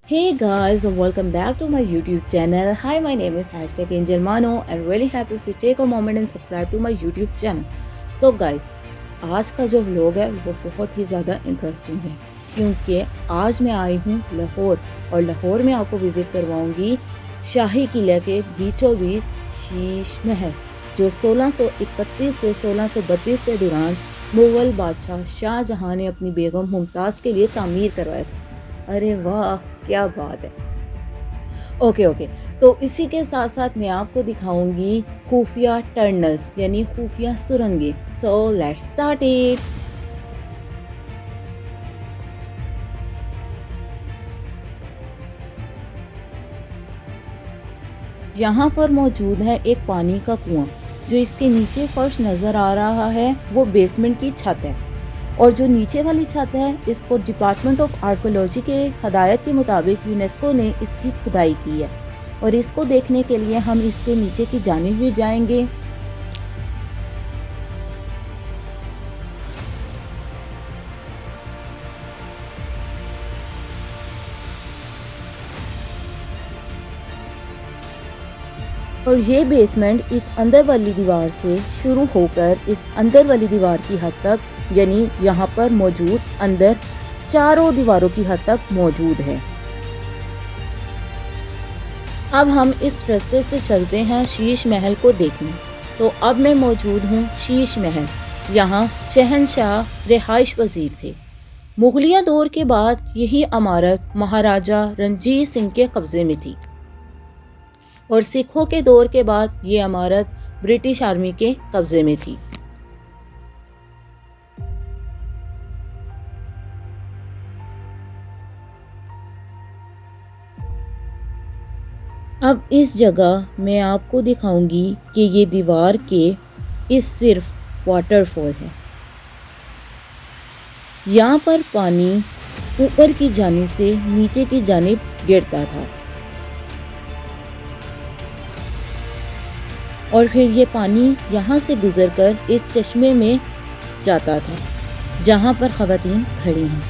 Hey guys, welcome back to my YouTube channel. Hi, my name is Angel Mano and really happy if you take a moment and subscribe to my YouTube channel. So guys, आज का जो vlog है वो बहुत ही ज़्यादा interesting है क्योंकि आज मैं आई हूँ लाहौर और लाहौर में आपको विज़िट करवाऊँगी शाही किले के बीचों बीच शीश महल जो 1631 से 1632 के दौरान मुग़ल बादशाह शाहजहां ने अपनी बेगम मुमताज़ के लिए तामीर करवाया था। अरे वाह, क्या बात है। ओके, तो इसी के साथ साथ मैं आपको दिखाऊंगी खुफिया टनल्स यानी खुफिया सुरंगें। So let's start it. यहाँ पर मौजूद है एक पानी का कुआं। जो इसके नीचे फर्श नज़र आ रहा है वो बेसमेंट की छत है और जो नीचे वाली छत है इसको डिपार्टमेंट ऑफ आर्कोलॉजी के हदायत के मुताबिक यूनेस्को ने इसकी खुदाई की है और इसको देखने के लिए हम इसके नीचे की जानिब भी जाएंगे। और ये बेसमेंट इस अंदर वाली दीवार से शुरू होकर इस अंदर वाली दीवार की हद तक यानी यहाँ पर मौजूद अंदर चारों दीवारों की हद तक मौजूद है। अब हम इस रास्ते से चलते हैं शीश महल को देखने। तो अब मैं मौजूद हूँ शीश महल। यहाँ शहनशाह रिहाइश पजीर थे। मुगलिया दौर के बाद यही इमारत महाराजा रणजीत सिंह के कब्जे में थी और सिखों के दौर के बाद ये इमारत ब्रिटिश आर्मी के कब्जे में थी। अब इस जगह मैं आपको दिखाऊंगी कि ये दीवार के इस सिर्फ वाटरफॉल है। यहाँ पर पानी ऊपर की जानिब से नीचे की जानिब गिरता था और फिर ये पानी यहाँ से गुजरकर इस चश्मे में जाता था जहाँ पर ख़वातीन खड़ी हैं।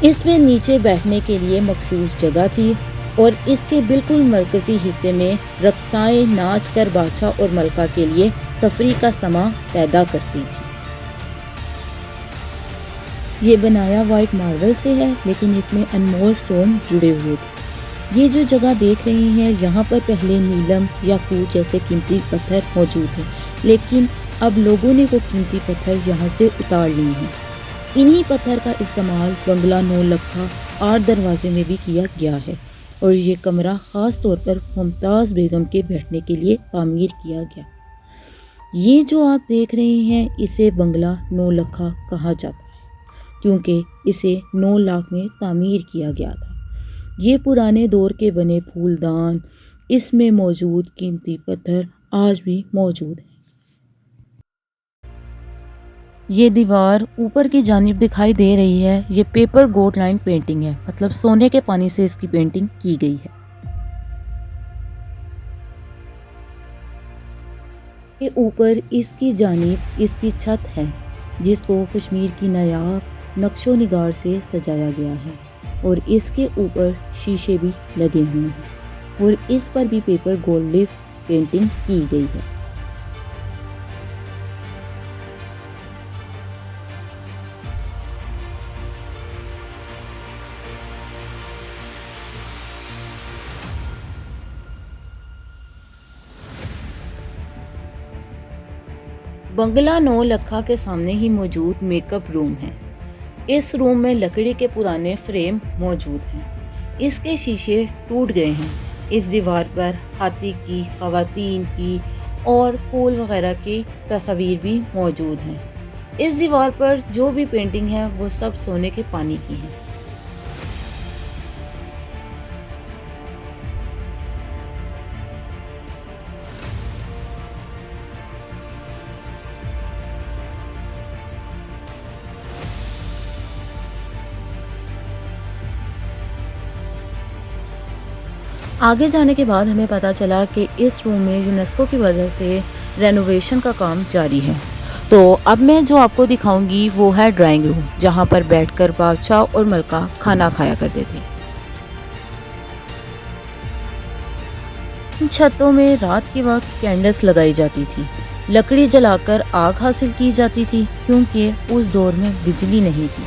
इसमें नीचे बैठने के लिए मखसूस जगह थी और इसके बिल्कुल मरकज़ी हिस्से में रक़्साएँ नाच कर बादशाह और मलका के लिए तफरीह का समा पैदा करती थी। ये बनाया वाइट मार्बल से है लेकिन इसमें अनमोल स्टोन जुड़े हुए थे। ये जो जगह देख रही हैं यहाँ पर पहले नीलम या कूच जैसे कीमती पत्थर मौजूद हैं लेकिन अब लोगों ने वो कीमती पत्थर यहाँ से उतार लिए हैं। इन्हीं पत्थर का इस्तेमाल बंगला 9 लखा 8 दरवाजे में भी किया गया है और ये कमरा ख़ास तौर पर मुमताज़ बेगम के बैठने के लिए तामीर किया गया। ये जो आप देख रहे हैं इसे बंगला 9 लखा कहा जाता है क्योंकि इसे 9 लाख में तामीर किया गया था। ये पुराने दौर के बने फूलदान, इसमें मौजूद कीमती पत्थर आज भी मौजूद हैं। ये दीवार ऊपर की जानिब दिखाई दे रही है, ये पेपर गोट लाइन पेंटिंग है, मतलब सोने के पानी से इसकी पेंटिंग की गई है। ये ऊपर इसकी जानिब इसकी छत है जिसको कश्मीर की नायाब नक्शो निगार से सजाया गया है और इसके ऊपर शीशे भी लगे हुए हैं और इस पर भी पेपर गोल्ड लीफ पेंटिंग की गई है। बंगला 9 लखा के सामने ही मौजूद मेकअप रूम है। इस रूम में लकड़ी के पुराने फ्रेम मौजूद हैं। इसके शीशे टूट गए हैं। इस दीवार पर हाथी की, ख़वातीन की और फूल वगैरह की तस्वीर भी मौजूद हैं। इस दीवार पर जो भी पेंटिंग है वो सब सोने के पानी की है। आगे जाने के बाद हमें पता चला कि इस रूम में यूनेस्को की वजह से रेनोवेशन का काम जारी है। तो अब मैं जो आपको दिखाऊंगी वो है ड्राइंग रूम, जहाँ पर बैठकर बादशाह और मलका खाना खाया करते थे। इन छतों में रात के वक्त कैंडल्स लगाई जाती थी, लकड़ी जलाकर आग हासिल की जाती थी क्योंकि उस दौर में बिजली नहीं थी।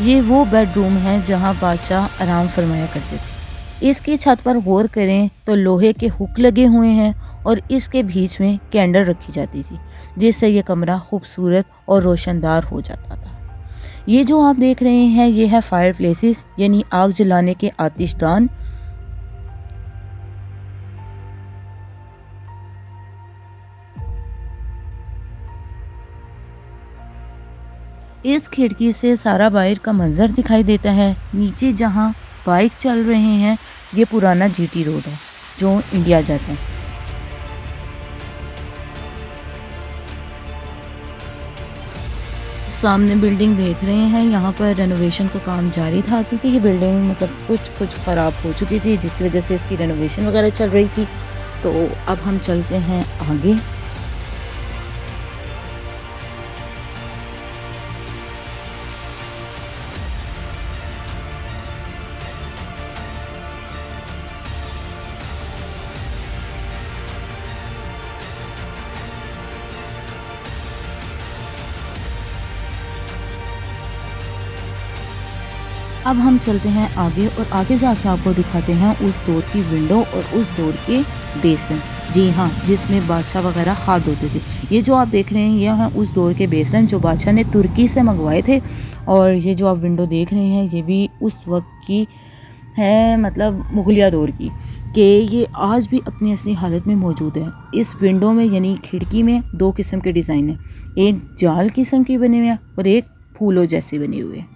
ये वो बेडरूम है जहाँ बादशाह आराम फरमाया करते थे। इसकी छत पर गौर करें तो लोहे के हुक लगे हुए हैं और इसके बीच में कैंडल रखी जाती थी, जिससे ये कमरा खूबसूरत और रोशनदार हो जाता था। ये जो आप देख रहे हैं ये है फायर प्लेसेस, यानी आग जलाने के आतिशदान। इस खिड़की से सारा बाहर का मंजर दिखाई देता है। नीचे जहाँ बाइक चल रहे हैं ये पुराना जीटी रोड है जो इंडिया जाता है। सामने बिल्डिंग देख रहे हैं, यहाँ पर रेनोवेशन का काम जारी था क्योंकि ये बिल्डिंग मतलब कुछ ख़राब हो चुकी थी, जिसकी वजह से इसकी रेनोवेशन वगैरह चल रही थी। तो अब हम चलते हैं आगे। अब हम चलते हैं आगे और आगे जाके आपको दिखाते हैं उस दौर की विंडो और उस दौर के बेसन। जी हाँ, जिसमें बादशाह वगैरह हाथ धोते थे। ये जो आप देख रहे हैं ये हैं उस दौर के बेसन जो बादशाह ने तुर्की से मंगवाए थे। और ये जो आप विंडो देख रहे हैं ये भी उस वक्त की है, मतलब मुगलिया दौर की, कि ये आज भी अपनी असली हालत में मौजूद है। इस विंडो में यानी खिड़की में दो किस्म के डिज़ाइन हैं, एक जाल किस्म की बने हुए हैं और एक फूलों जैसे बने हुए हैं।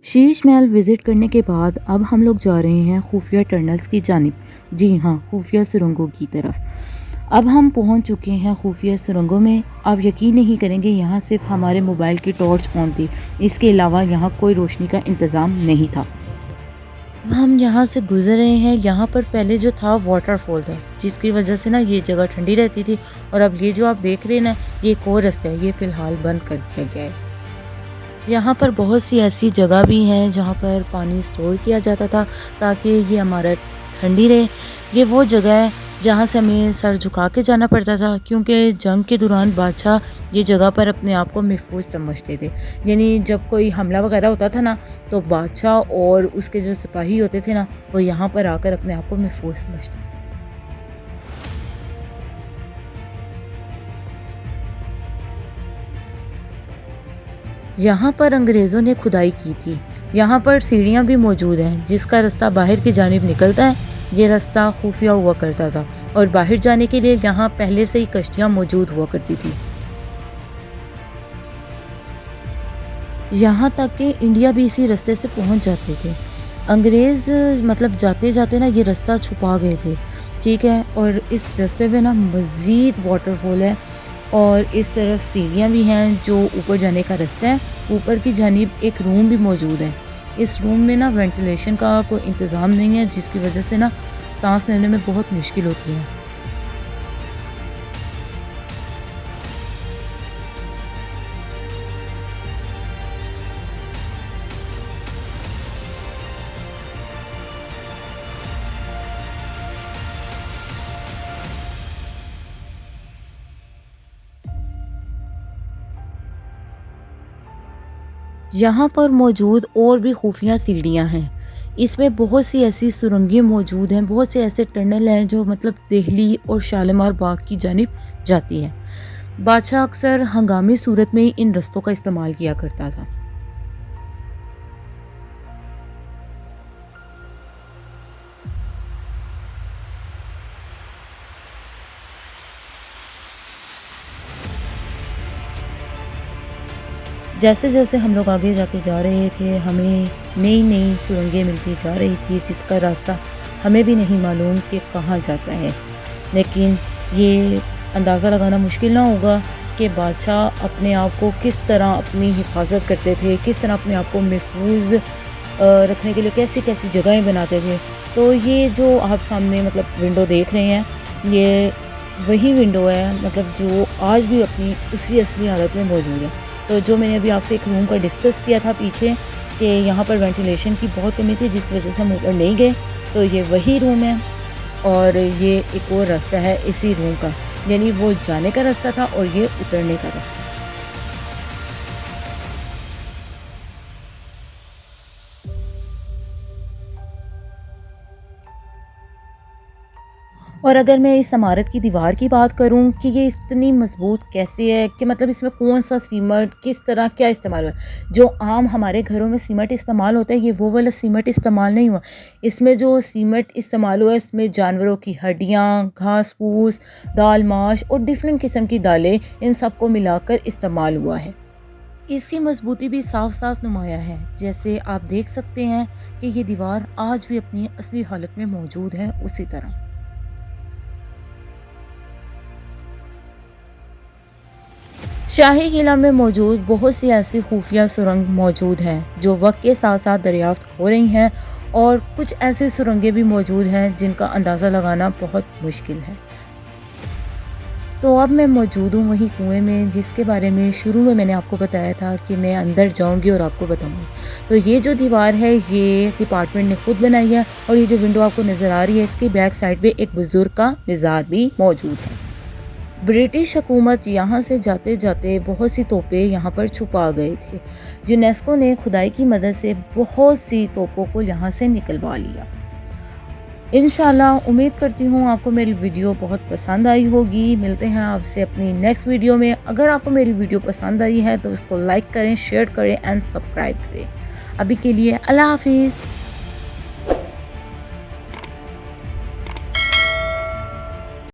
शीश महल विज़िट करने के बाद अब हम लोग जा रहे हैं खुफिया टनल्स की जानिब। जी हाँ, खुफिया सुरंगों की तरफ। अब हम पहुंच चुके हैं खुफिया सुरंगों में। आप यकीन नहीं करेंगे यहाँ सिर्फ हमारे मोबाइल की टॉर्च ऑन थी, इसके अलावा यहाँ कोई रोशनी का इंतज़ाम नहीं था। अब हम यहाँ से गुजर रहे हैं। यहाँ पर पहले जो था वाटरफॉल था, जिसकी वजह से ना ये जगह ठंडी रहती थी। और अब ये जो आप देख रहे हैं ना, ये एक और रास्ता है, ये फ़िलहाल बंद कर दिया गया है। यहाँ पर बहुत सी ऐसी जगह भी हैं जहाँ पर पानी स्टोर किया जाता था ताकि ये हमारा ठंडी रहे। ये वो जगह है जहाँ से हमें सर झुका के जाना पड़ता था क्योंकि जंग के दौरान बादशाह ये जगह पर अपने आप को महफूज समझते थे। यानी जब कोई हमला वगैरह होता था ना, तो बादशाह और उसके जो सिपाही होते थे ना, वो यहाँ पर आकर अपने आप को महफूज समझते थे। यहाँ पर अंग्रेज़ों ने खुदाई की थी। यहाँ पर सीढ़ियाँ भी मौजूद हैं जिसका रास्ता बाहर की जानिब निकलता है। ये रास्ता खुफिया हुआ करता था और बाहर जाने के लिए यहाँ पहले से ही कश्तियाँ मौजूद हुआ करती थी। यहाँ तक कि इंडिया भी इसी रास्ते से पहुँच जाते थे। अंग्रेज़ मतलब जाते जाते ना ये रास्ता छुपा गए थे, ठीक है। और इस रास्ते पे ना मज़ीद वाटरफॉल है और इस तरफ सीढ़ियाँ भी हैं जो ऊपर जाने का रास्ता है। ऊपर की जानिब एक रूम भी मौजूद है। इस रूम में ना वेंटिलेशन का कोई इंतज़ाम नहीं है, जिसकी वजह से ना सांस लेने में बहुत मुश्किल होती है। यहाँ पर मौजूद और भी खुफिया सीढ़ियाँ हैं। इसमें बहुत सी ऐसी सुरंगें मौजूद हैं, बहुत से ऐसे टनल हैं जो मतलब दिल्ली और शालीमार बाग की जानिब जाती हैं। बादशाह अक्सर हंगामी सूरत में इन रस्तों का इस्तेमाल किया करता था। जैसे जैसे हम लोग आगे जाके जा रहे थे, हमें नई नई सुरंगें मिलती जा रही थी जिसका रास्ता हमें भी नहीं मालूम कि कहाँ जाता है। लेकिन ये अंदाज़ा लगाना मुश्किल ना होगा कि बादशाह अपने आप को किस तरह अपनी हिफाजत करते थे, किस तरह अपने आप को महफूज रखने के लिए कैसी कैसी जगहें बनाते थे। तो ये जो आप सामने मतलब विंडो देख रहे हैं, ये वही विंडो है, मतलब जो आज भी अपनी उसी असली हालत में मौजूद है। तो जो मैंने अभी आपसे एक रूम का डिस्कस किया था पीछे कि यहाँ पर वेंटिलेशन की बहुत कमी थी जिस वजह से हम ऊपर नहीं गए, तो ये वही रूम है। और ये एक और रास्ता है इसी रूम का, यानी वो जाने का रास्ता था और ये उतरने का रास्ता। और अगर मैं इस इमारत की दीवार की बात करूं कि ये इतनी मज़बूत कैसे है, कि मतलब इसमें कौन-सा सीमेंट किस तरह क्या इस्तेमाल हुआ है। जो आम हमारे घरों में सीमेंट इस्तेमाल होता है, ये वो वाला सीमेंट इस्तेमाल नहीं हुआ। इसमें जो सीमेंट इस्तेमाल हुआ है, इसमें जानवरों की हड्डियाँ, घास-फूस, दाल-माश और डिफरेंट किस्म की दालें, इन सब को मिलाकर इस्तेमाल हुआ है। इसकी मज़बूती भी साफ-साफ नुमाया है। जैसे आप देख सकते हैं कि ये दीवार आज भी अपनी असली हालत में मौजूद है उसी तरह। शाही किला में मौजूद बहुत सी ऐसी खुफिया सुरंग मौजूद हैं जो वक्त के साथ साथ दरियाफ्त हो रही हैं, और कुछ ऐसी सुरंगें भी मौजूद हैं जिनका अंदाज़ा लगाना बहुत मुश्किल है। तो अब मैं मौजूद हूँ वही कुएं में जिसके बारे में शुरू में मैंने आपको बताया था कि मैं अंदर जाऊँगी और आपको बताऊँगी। तो ये जो दीवार है ये डिपार्टमेंट ने खुद बनाई है, और ये जो विंडो आपको नज़र आ रही है इसकी बैक साइड पे एक बुजुर्ग का मज़ार भी मौजूद है। ब्रिटिश हुकूमत यहाँ से जाते जाते बहुत सी तोपें यहाँ पर छुपा गए थे। यूनेस्को ने खुदाई की मदद से बहुत सी तोपों को यहाँ से निकलवा लिया। इंशाल्लाह उम्मीद करती हूँ आपको मेरी वीडियो बहुत पसंद आई होगी। मिलते हैं आपसे अपनी नेक्स्ट वीडियो में। अगर आपको मेरी वीडियो पसंद आई है तो इसको लाइक करें, शेयर करें एंड सब्सक्राइब करें। अभी के लिए अल्लाह हाफिज़।